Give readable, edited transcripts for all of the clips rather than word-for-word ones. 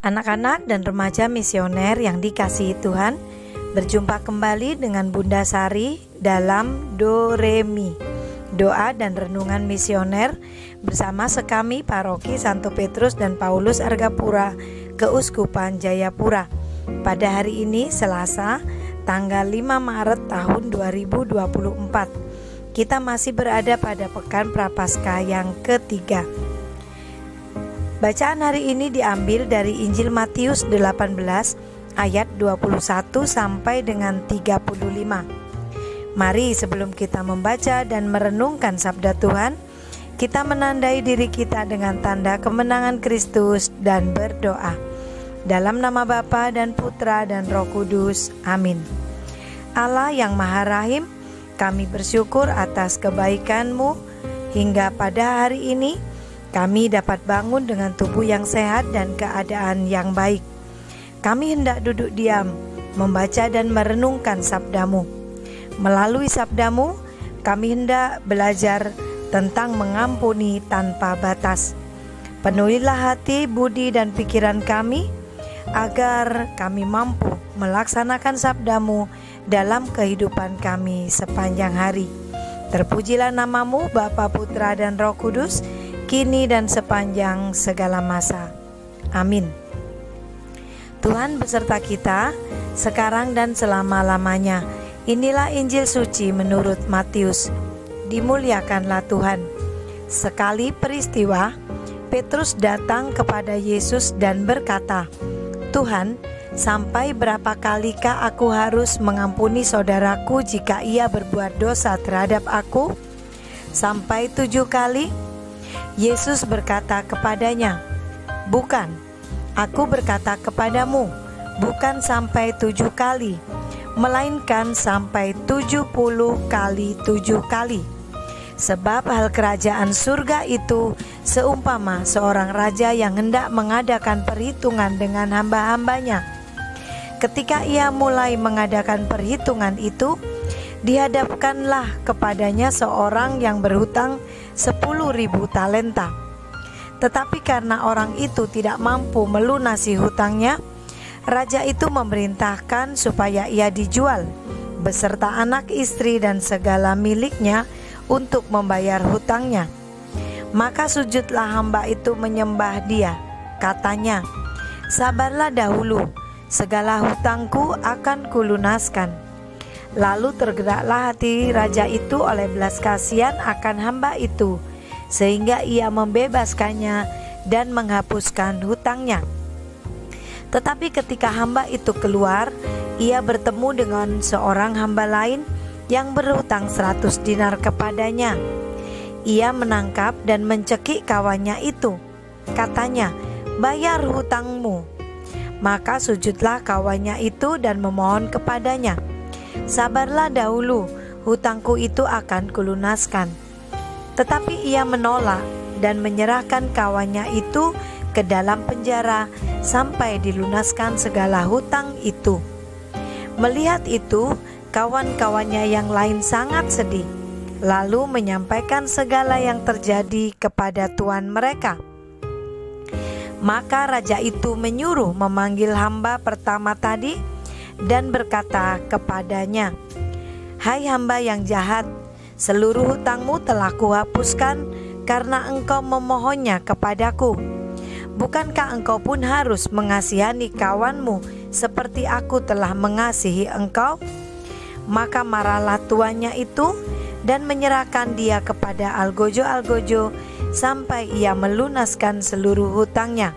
Anak-anak dan remaja misioner yang dikasihi Tuhan, berjumpa kembali dengan Bunda Sari dalam Do Re Mi, doa dan renungan misioner bersama sekami Paroki Santo Petrus dan Paulus Argapura, Keuskupan Jayapura. Pada hari ini Selasa, tanggal 5 Maret tahun 2024. Kita masih berada pada Pekan Prapaskah yang ketiga. Bacaan hari ini diambil dari Injil Matius 18 ayat 21 sampai dengan 35. Mari sebelum kita membaca dan merenungkan sabda Tuhan, kita menandai diri kita dengan tanda kemenangan Kristus dan berdoa. Dalam nama Bapa dan Putra dan Roh Kudus. Amin. Allah yang Maha Rahim, kami bersyukur atas kebaikan-Mu hingga pada hari ini kami dapat bangun dengan tubuh yang sehat dan keadaan yang baik. Kami hendak duduk diam, membaca dan merenungkan sabda-Mu. Melalui sabda-Mu, kami hendak belajar tentang mengampuni tanpa batas. Penuhilah hati, budi, dan pikiran kami, agar kami mampu melaksanakan sabda-Mu dalam kehidupan kami sepanjang hari. Terpujilah nama-Mu, Bapa, Putra, dan Roh Kudus, kini dan sepanjang segala masa. Amin. Tuhan beserta kita, sekarang dan selama-lamanya. Inilah Injil suci menurut Matius. Dimuliakanlah Tuhan. Sekali peristiwa, Petrus datang kepada Yesus dan berkata, "Tuhan, sampai berapa kalikah aku harus mengampuni saudaraku jika ia berbuat dosa terhadap aku? Sampai 7 kali?" Yesus berkata kepadanya, "Bukan, aku berkata kepadamu, bukan sampai 7 kali, melainkan sampai 70 kali 7 kali. Sebab hal kerajaan surga itu seumpama seorang raja yang hendak mengadakan perhitungan dengan hamba-hambanya. Ketika ia mulai mengadakan perhitungan itu, dihadapkanlah kepadanya seorang yang berhutang 10.000 talenta. Tetapi karena orang itu tidak mampu melunasi hutangnya, raja itu memerintahkan supaya ia dijual beserta anak istri dan segala miliknya untuk membayar hutangnya. Maka sujudlah hamba itu menyembah dia. Katanya, 'Sabarlah dahulu, segala hutangku akan kulunaskan.' Lalu tergeraklah hati raja itu oleh belas kasihan akan hamba itu, sehingga ia membebaskannya dan menghapuskan hutangnya. Tetapi ketika hamba itu keluar, ia bertemu dengan seorang hamba lain yang berhutang 100 dinar kepadanya. Ia menangkap dan mencekik kawannya itu. Katanya, 'Bayar hutangmu.' Maka sujudlah kawannya itu dan memohon kepadanya, 'Sabarlah dahulu, hutangku itu akan kulunaskan.' Tetapi ia menolak dan menyerahkan kawannya itu ke dalam penjara sampai dilunaskan segala hutang itu. Melihat itu, kawan-kawannya yang lain sangat sedih, lalu menyampaikan segala yang terjadi kepada tuan mereka. Maka raja itu menyuruh memanggil hamba pertama tadi dan berkata kepadanya, 'Hai hamba yang jahat, seluruh hutangmu telah kuhapuskan karena engkau memohonnya kepadaku. Bukankah engkau pun harus mengasihani kawanmu seperti aku telah mengasihi engkau?' Maka marahlah tuannya itu dan menyerahkan dia kepada algojo-algojo sampai ia melunaskan seluruh hutangnya.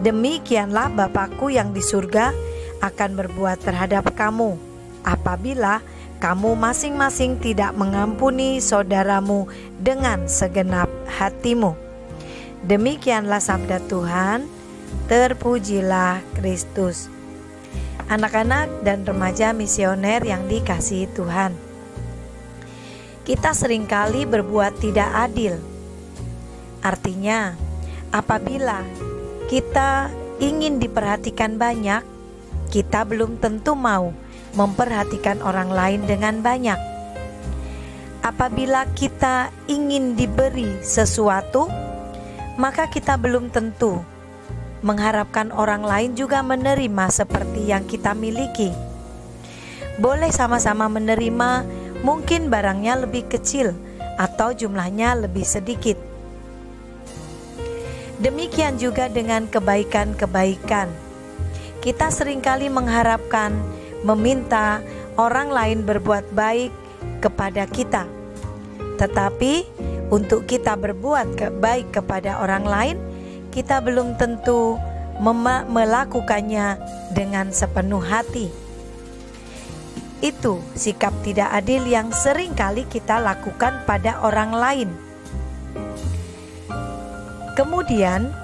Demikianlah Bapakku yang di surga akan berbuat terhadap kamu, apabila kamu masing-masing tidak mengampuni saudaramu dengan segenap hatimu." Demikianlah sabda Tuhan. Terpujilah Kristus. Anak-anak dan remaja misioner yang dikasihi Tuhan, kita seringkali berbuat tidak adil. Artinya, apabila kita ingin diperhatikan banyak, kita belum tentu mau memperhatikan orang lain dengan banyak. Apabila kita ingin diberi sesuatu, maka kita belum tentu mengharapkan orang lain juga menerima seperti yang kita miliki. Boleh sama-sama menerima, mungkin barangnya lebih kecil atau jumlahnya lebih sedikit. Demikian juga dengan kebaikan-kebaikan. Kita seringkali mengharapkan, meminta orang lain berbuat baik kepada kita. Tetapi untuk kita berbuat baik kepada orang lain, kita belum tentu melakukannya dengan sepenuh hati. Itu sikap tidak adil yang sering kali kita lakukan pada orang lain. Kemudian,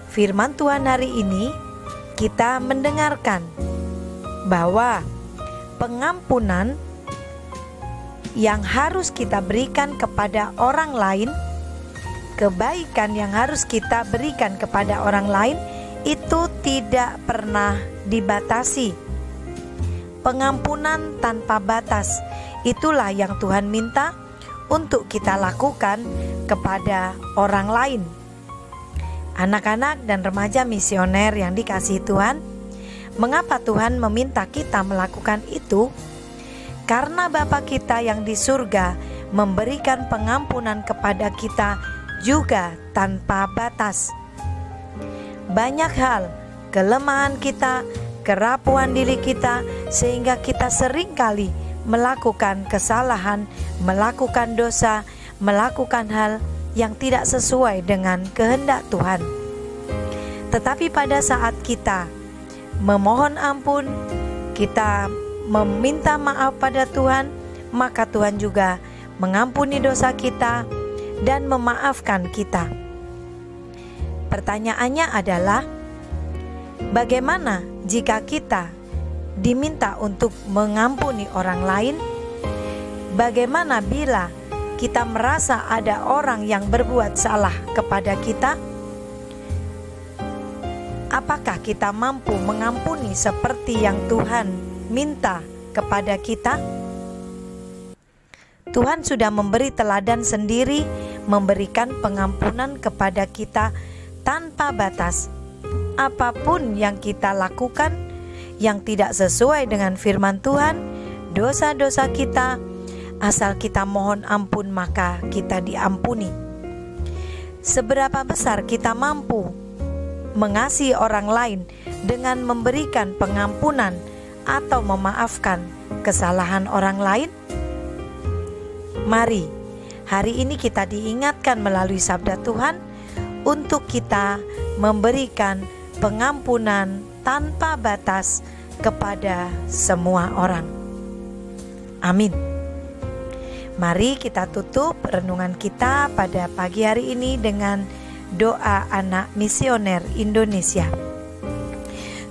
firman Tuhan hari ini kita mendengarkan bahwa pengampunan yang harus kita berikan kepada orang lain, kebaikan yang harus kita berikan kepada orang lain itu tidak pernah dibatasi. Pengampunan tanpa batas, itulah yang Tuhan minta untuk kita lakukan kepada orang lain. Anak-anak dan remaja misioner yang dikasihi Tuhan, mengapa Tuhan meminta kita melakukan itu? Karena Bapa kita yang di surga memberikan pengampunan kepada kita juga tanpa batas. Banyak hal, kelemahan kita, kerapuan diri kita, sehingga kita seringkali melakukan kesalahan, melakukan dosa, melakukan hal yang tidak sesuai dengan kehendak Tuhan. Tetapi pada saat kita memohon ampun, kita meminta maaf pada Tuhan, maka Tuhan juga mengampuni dosa kita dan memaafkan kita. Pertanyaannya adalah, bagaimana jika kita diminta untuk mengampuni orang lain? Bagaimana bila kita merasa ada orang yang berbuat salah kepada kita? Apakah kita mampu mengampuni seperti yang Tuhan minta kepada kita? Tuhan sudah memberi teladan sendiri, memberikan pengampunan kepada kita tanpa batas. Apapun yang kita lakukan yang tidak sesuai dengan firman Tuhan, dosa-dosa kita, asal kita mohon ampun maka kita diampuni. Seberapa besar kita mampu mengasihi orang lain dengan memberikan pengampunan atau memaafkan kesalahan orang lain? Mari, hari ini kita diingatkan melalui sabda Tuhan untuk kita memberikan pengampunan tanpa batas kepada semua orang. Amin. Mari kita tutup renungan kita pada pagi hari ini dengan doa anak misioner Indonesia.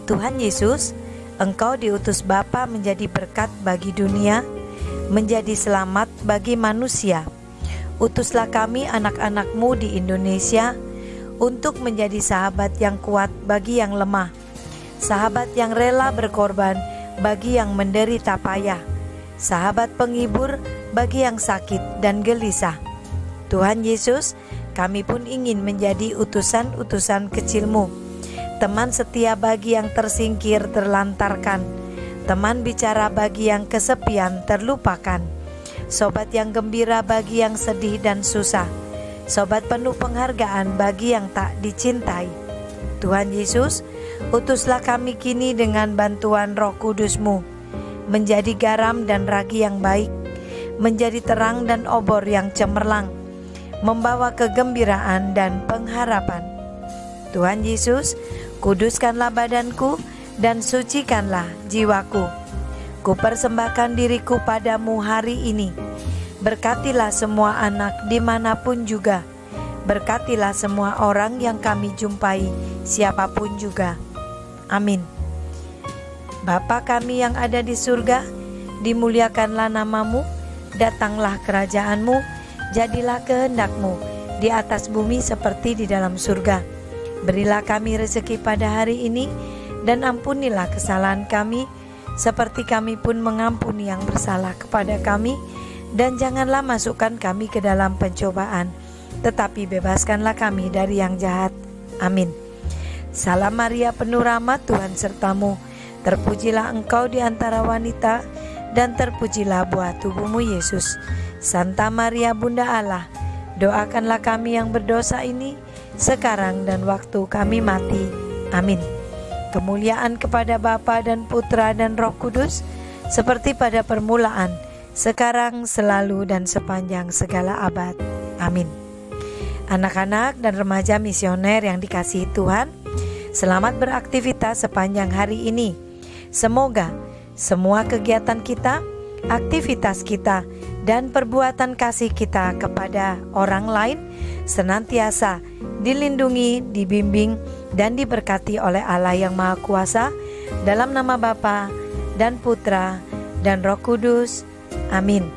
Tuhan Yesus, Engkau diutus Bapa menjadi berkat bagi dunia, menjadi selamat bagi manusia. Utuslah kami anak-anak-Mu di Indonesia untuk menjadi sahabat yang kuat bagi yang lemah, sahabat yang rela berkorban bagi yang menderita payah, sahabat penghibur bagi yang sakit dan gelisah. Tuhan Yesus, kami pun ingin menjadi utusan-utusan kecil-Mu, teman setia bagi yang tersingkir terlantarkan, teman bicara bagi yang kesepian terlupakan, sobat yang gembira bagi yang sedih dan susah, sobat penuh penghargaan bagi yang tak dicintai. Tuhan Yesus, utuslah kami kini dengan bantuan Roh Kudus-Mu, menjadi garam dan ragi yang baik, menjadi terang dan obor yang cemerlang, membawa kegembiraan dan pengharapan. Tuhan Yesus, kuduskanlah badanku dan sucikanlah jiwaku. Kupersembahkan diriku padamu hari ini. Berkatilah semua anak dimanapun juga. Berkatilah semua orang yang kami jumpai, siapapun juga. Amin. Bapa kami yang ada di surga, dimuliakanlah namamu, datanglah kerajaan-Mu, jadilah kehendak-Mu di atas bumi seperti di dalam surga. Berilah kami rezeki pada hari ini, dan ampunilah kesalahan kami, seperti kami pun mengampuni yang bersalah kepada kami. Dan janganlah masukkan kami ke dalam pencobaan, tetapi bebaskanlah kami dari yang jahat. Amin. Salam Maria, penuh rahmat, Tuhan sertamu. Terpujilah engkau di antara wanita, dan terpujilah buah tubuhmu Yesus. Santa Maria Bunda Allah, doakanlah kami yang berdosa ini, sekarang dan waktu kami mati. Amin. Kemuliaan kepada Bapa dan Putra dan Roh Kudus, seperti pada permulaan, sekarang, selalu, dan sepanjang segala abad. Amin. Anak-anak dan remaja misioner yang dikasihi Tuhan, selamat beraktivitas sepanjang hari ini. Semoga semua kegiatan kita, aktivitas kita, dan perbuatan kasih kita kepada orang lain senantiasa dilindungi, dibimbing, dan diberkati oleh Allah yang Maha Kuasa, dalam nama Bapa dan Putra dan Roh Kudus. Amin.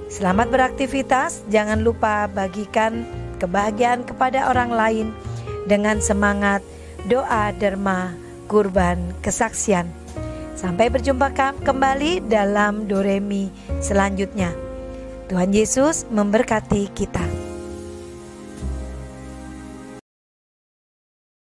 Selamat beraktivitas. Jangan lupa bagikan kebahagiaan kepada orang lain dengan semangat doa, derma, kurban, kesaksian. Sampai berjumpa kembali dalam Doremi selanjutnya. Tuhan Yesus memberkati kita.